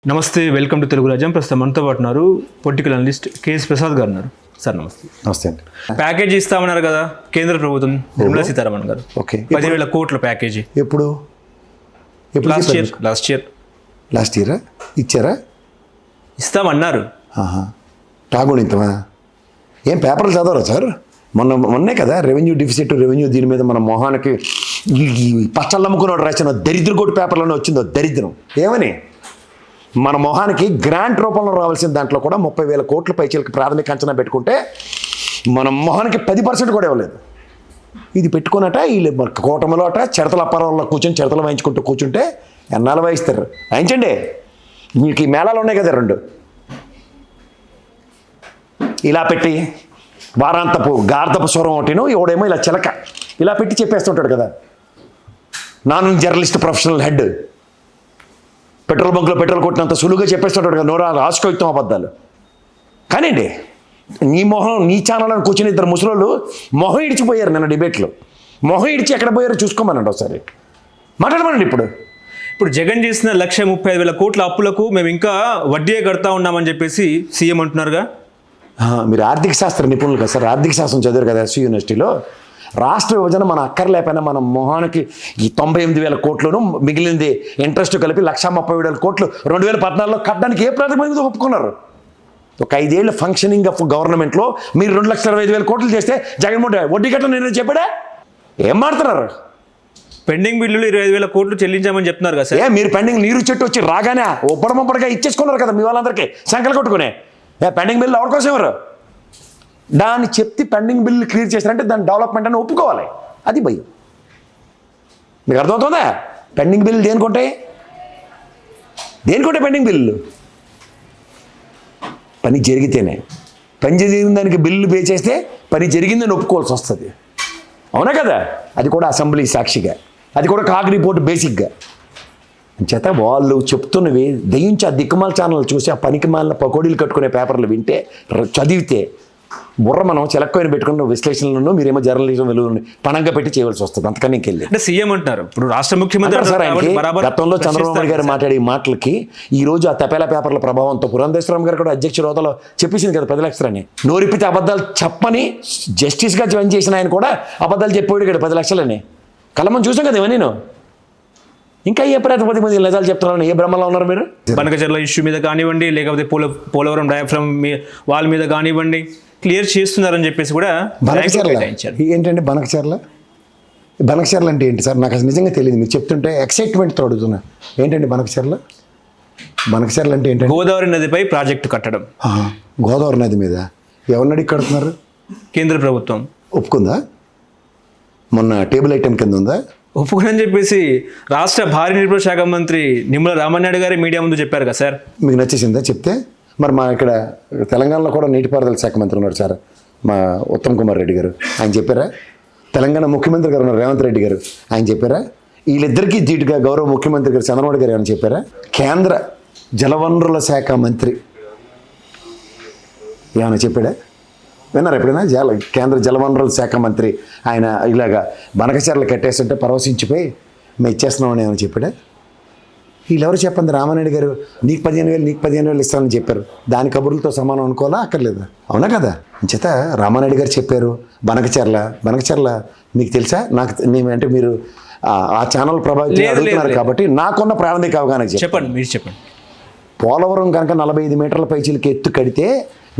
నమస్తే, welcome to Telugu రాజ్యం. ప్రస్తుతం మనతో పాటు ఉన్నారు పొలిటికల్ అనలిస్ట్ కేఎస్ ప్రసాద్ గారు ఉన్నారు. సార్ నమస్తే. నమస్తే అండి. ప్యాకేజీ ఇస్తామన్నారు కదా కేంద్ర ప్రభుత్వం, నిర్మలా సీతారామన్ గారు. ఓకే, 10,000 కోట్ల ప్యాకేజీ ఎప్పుడు లాస్ట్ ఇయర్ ఇచ్చారా? ఇస్తామన్నారు. తాగునింతమా? ఏం పేపర్లు చదవరా సార్? మొన్నే కదా రెవెన్యూ డిఫిసిట్, రెవెన్యూ దీని మీద మన మొహానికి పచ్చళ్ళు అమ్ముకున్నాడు రాసిన దరిద్రకోటి పేపర్లోనే వచ్చిందో దరిద్రం. ఏమని మన మొహానికి గ్రాంట్ రూపంలో రావాల్సిన దాంట్లో కూడా 30,000 కోట్ల పైచీలకి ప్రాథమిక అంచనా పెట్టుకుంటే మన మొహానికి 10% కూడా ఇవ్వలేదు. ఇది పెట్టుకున్నట వీళ్ళు కూటమిలో అట చిడతల అప్పారాల్లో కూర్చొని చిడతలు వాయించుకుంటూ కూర్చుంటే ఎన్నాళ్ళు వాయిస్తారు? వాయించండి. మీకు ఈ మేళాలు ఉన్నాయి కదా రెండు, ఇలా పెట్టి వారాంతపు గార్ధపు స్వరం ఒకటిను, ఎవడేమో ఇలా చిలక ఇలా పెట్టి చెప్పేస్తుంటాడు కదా. Non journalist professional head petrol బంక్లో పెట్రోల్ కొట్టినంత సులువుగా చెప్పేస్తుంటాడు కదా, నోరా ఆశకోయుక్తం అబద్ధాలు. కానివ్వండి, నీ మొహం నీ ఛానల్ అని కూర్చొని ఇద్దరు ముసలోళ్ళు మొహం ఇడిచిపోయారు నిన్న డిబేట్లో. మొహం ఇడిచి ఎక్కడ పోయారో చూసుకోమనండి ఒకసారి, మాట్లాడమనండి. ఇప్పుడు జగన్ చేసిన 135,000 కోట్ల అప్పులకు మేము ఇంకా వడ్డీయే కడతా ఉన్నామని చెప్పేసి సీఎం అంటున్నారుగా. మీరు ఆర్థిక శాస్త్ర నిపుణులు కదా సార్, ఆర్థిక శాస్త్రం చదివారు కదా ఎస్వి యూనివర్సిటీలో. రాష్ట్ర విభజన మన అక్కర్లేకపోయినా మన మొహానికి ఈ 98,000 కోట్లను మిగిలింది ఇంట్రెస్ట్ కలిపి 137,000 కోట్లు 2014లో కట్టడానికి ఏ ప్రాతిపదిక మీద ఒప్పుకున్నారు? ఒక 5 ఏళ్ళ ఫంక్షనింగ్ ఆఫ్ గవర్నమెంట్లో మీరు 2,25,000 కోట్లు చేస్తే జగన్మోహన్ రెడ్డి వడ్డీ కట్ట నేను చెప్పాడా? ఏం మాడుతున్నారు? పెండింగ్ బిల్లులు 25,000 కోట్లు చెల్లించామని చెప్తున్నారు కదా సార్. మీరు పెండింగ్ నీరు చెట్టు వచ్చి రాగానే ఒప్పడమొప్పడిగా ఇచ్చేసుకున్నారు కదా మీ వాళ్ళందరికీ సంకలు కొట్టుకునే. పెండింగ్ బిల్లు ఎవరి కోసం ఎవరు దాన్ని చెప్తే పెండింగ్ బిల్లు క్లియర్ చేశారంటే దాని డెవలప్మెంట్ అని ఒప్పుకోవాలి. అది భయం. మీకు అర్థమవుతుందా? పెండింగ్ బిల్లు దేనికొంటాయి పెండింగ్ బిల్లు? పని జరిగితేనే. పని జరిగిన దానికి బిల్లు పే చేస్తే పని జరిగిందని ఒప్పుకోవాల్సి వస్తుంది. అవునా కదా? అది కూడా అసెంబ్లీ సాక్షిగా, అది కూడా కాగ్ రిపోర్ట్ బేసిక్గా. చేత వాళ్ళు చెప్తున్నవి దయించి ఆ దిక్కుమాల ఛానల్ చూసి ఆ పనికి మాలిన పకోడీలు కట్టుకునే పేపర్లు వింటే చదివితే బుర్ర మనం చిలక్కోయిన పెట్టుకున్న విశ్లేషణలను మీరేమో జర్నలిజం వెలుగుని పణంగా పెట్టి చేయవలసి వస్తుంది. అంతకని వెళ్ళి అంటే సీఎం అంటున్నారు. ఇప్పుడు రాష్ట్ర ముఖ్యమంత్రి సార్ ఆయనకి గతంలో చంద్రబాబు నాయుడు గారు మాట్లాడే మాటలకి ఈ రోజు ఆ తపేలా పేపర్ల ప్రభావంతో పురంధేశ్వరం గారు కూడా అధ్యక్ష హోదాలో చెప్పేసింది కదా 10 లక్షలని. నోరిప్పితే అబద్ధాలు చెప్పని జస్టిస్గా జాయిన్ చేసిన ఆయన కూడా అబద్ధాలు చెప్పాడు కదా 10 లక్షలని. కలమని చూసాం కదా ఇవన్నీ. ఇంకా ఏ ప్రాతిపదిక మీద నిజాలు చెప్తున్నాను? ఏ భ్రమలో ఉన్నారు మీరు? బనకచర్ల ఇష్యూ మీద కానివ్వండి, లేకపోతే పోలవరం డయాఫ్రమ్ వాళ్ళ మీద కానివ్వండి, క్లియర్ చేస్తున్నారని చెప్పేసి కూడా ఏంటంటే బనకచర్ల అంటే ఏంటి సార్? నాకు అసలు నిజంగా తెలియదు. మీరు చెప్తుంటే ఎక్సైట్మెంట్తో అడుగుతున్నా. ఏంటండి బనకచర్ల అంటే ఏంటంటే గోదావరి నదిపై ప్రాజెక్టు కట్టడం. గోదావరి నది మీద ఎవరినడికి కడుతున్నారు? కేంద్ర ప్రభుత్వం ఒప్పుకుందా? మొన్న టేబుల్ ఐటెం కింద ఉందా? ఒప్పుకుని చెప్పేసి రాష్ట్ర భారీ నీటిపారుదల శాఖ మంత్రి నిమ్మల రామనాయుడు గారే మీడియా ముందు చెప్పారు కదా సార్. మీకు నచ్చేసిందా చెప్తే? మరి మా ఇక్కడ తెలంగాణలో కూడా నీటిపారుదల శాఖ మంత్రి ఉన్నారు సార్, మా ఉత్తమ్ కుమార్ రెడ్డి గారు. ఆయన చెప్పారా? తెలంగాణ ముఖ్యమంత్రి గారు ఉన్నారు రేవంత్ రెడ్డి గారు, ఆయన చెప్పారా? వీళ్ళిద్దరికీ ధీటుగా గౌరవ ముఖ్యమంత్రి గారు చంద్రబాబు గారు ఏమైనా చెప్పారా? కేంద్ర జలవనరుల శాఖ మంత్రి ఏమైనా చెప్పాడా? విన్నారు ఎప్పుడైనా? కేంద్ర జలవనరుల శాఖ మంత్రి ఆయన ఇలాగా బనకచర్లు కట్టేస్తుంటే పరవశించిపోయి మేము ఇచ్చేస్తున్నామని ఏమైనా చెప్పాడా? వీళ్ళెవరు చెప్పండి? రామానాయుడు గారు నీకు 15,000 ఇస్తామని చెప్పారు. దాని కబుర్లతో సమానం అనుకోవాలా? అక్కర్లేదు. అవునా కదా? చేత రామానాయుడు గారు చెప్పారు. బనకచర్ల మీకు తెలుసా? నాకు అంటే మీరు ఆ ఛానల్ ప్రభావితం అడుగుతున్నారు కాబట్టి నాకున్న ప్రారంభిక అవగాహన చెప్పండి. మీరు చెప్పండి. పోలవరం కనుక 45 మీటర్ల పైచీలకి ఎత్తు కడితే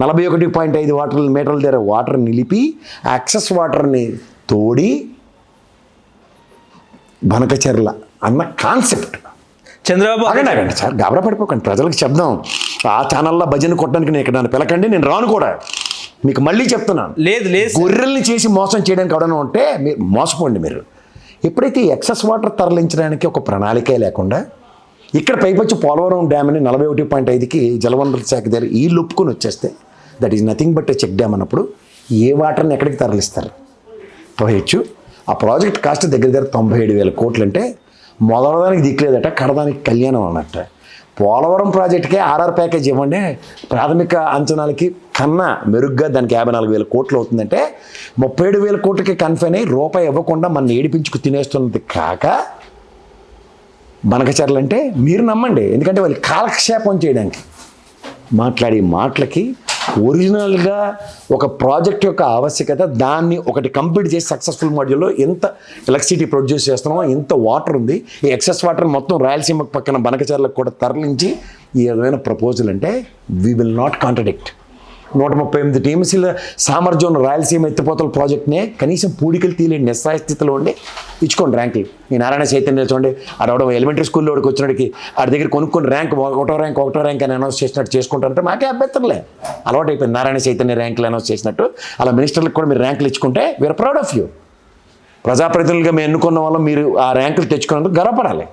41.5 మీటర్ల దగ్గర వాటర్ నిలిపి యాక్సెస్ వాటర్ని తోడి బనకచర్ల అన్న కాన్సెప్ట్ చంద్రబాబు ఆగండి సార్, గాబరా పడిపోకండి. ప్రజలకు చెప్దాం. ఆ ఛానల్లో భజన కొట్టడానికి నేను ఇక్కడ నన్ను పిలకండి, నేను రాను కూడా. మీకు మళ్ళీ చెప్తున్నాను, లేదు గొర్రెల్ని చేసి మోసం చేయడానికి ఎవడన్నా ఉంటే మీరు మోసపోండి. మీరు ఎప్పుడైతే ఎక్సెస్ వాటర్ తరలించడానికి ఒక ప్రణాళికే లేకుండా ఇక్కడ పైపొచ్చి పోలవరం డ్యామ్ని 41.5కి జలవనరుల శాఖ దగ్గర ఈ లుప్పుకొని వచ్చేస్తే that is nothing but check dam అన్నప్పుడు ఏ వాటర్ని ఎక్కడికి తరలిస్తారు? పోయొచ్చు. ఆ ప్రాజెక్ట్ కాస్ట్ దగ్గర 97,000 కోట్లు అంటే మొదలడానికి దిక్కులేదట, కడదానికి కళ్యాణం అన్నట్ట. పోలవరం ప్రాజెక్టుకే ఆర్ఆర్ ప్యాకేజ్ ఇవ్వండి, ప్రాథమిక అంచనాలకి కన్నా మెరుగ్గా దానికి 54,000 కోట్లు అవుతుందంటే 37,000 కోట్లకి కన్ఫైన్ అయ్యి రూపాయి ఇవ్వకుండా మన ఏడిపించుకు తినేస్తున్నది కాక బనకచర్లు అంటే మీరు నమ్మండి, ఎందుకంటే వాళ్ళు కాలక్షేపం చేయడానికి మాట్లాడే మాటలకి ఒరిజినల్గా ఒక ప్రాజెక్ట్ యొక్క ఆవశ్యకత, దాన్ని ఒకటి కంప్లీట్ చేసి సక్సెస్ఫుల్ మాడ్యూల్లో ఎంత ఎలక్ట్రిసిటీ ప్రొడ్యూస్ చేస్తున్నామో, ఎంత వాటర్ ఉంది, ఈ ఎక్సెస్ వాటర్ మొత్తం రాయలసీమ పక్కన బనకచర్లకు కూడా తరలించి ఈ విధమైన ప్రపోజల్ అంటే వీ విల్ నాట్ కాంట్రడిక్ట్. 138 టీఎంసీల సామర్థ్యం రాయలసీమ ఎత్తిపోతల ప్రాజెక్ట్నే కనీసం పూడికలు తీయలేని నిస్సాయ స్థితిలో ఉండి ఇచ్చుకోండి ర్యాంకులు. ఈ నారాయణ చైతన్య చూడండి, ఆడవడం ఎలిమెంటరీ స్కూల్లో వాడికి వచ్చినడికి ఆడి దగ్గర కొనుక్కొని ర్యాంక్ ఒకటో ర్యాంక్ అని అనౌన్స్ చేసినట్టు చేసుకుంటారంటే మాకే అభ్యంతరంలే. అలవాటు అయిపోయింది నారాయణ చైతన్య ర్యాంకులు అనౌన్స్ చేసినట్టు. అలా మినిస్టర్లకు కూడా మీరు ర్యాంకులు ఇచ్చుకుంటే వీఆర్ ప్రౌడ్ ఆఫ్ యూ. ప్రజాప్రతినిధులుగా మేము ఎన్నుకున్న వాళ్ళు మీరు ఆ ర్యాంకులు తెచ్చుకున్నందుకు గర్వపడాలి.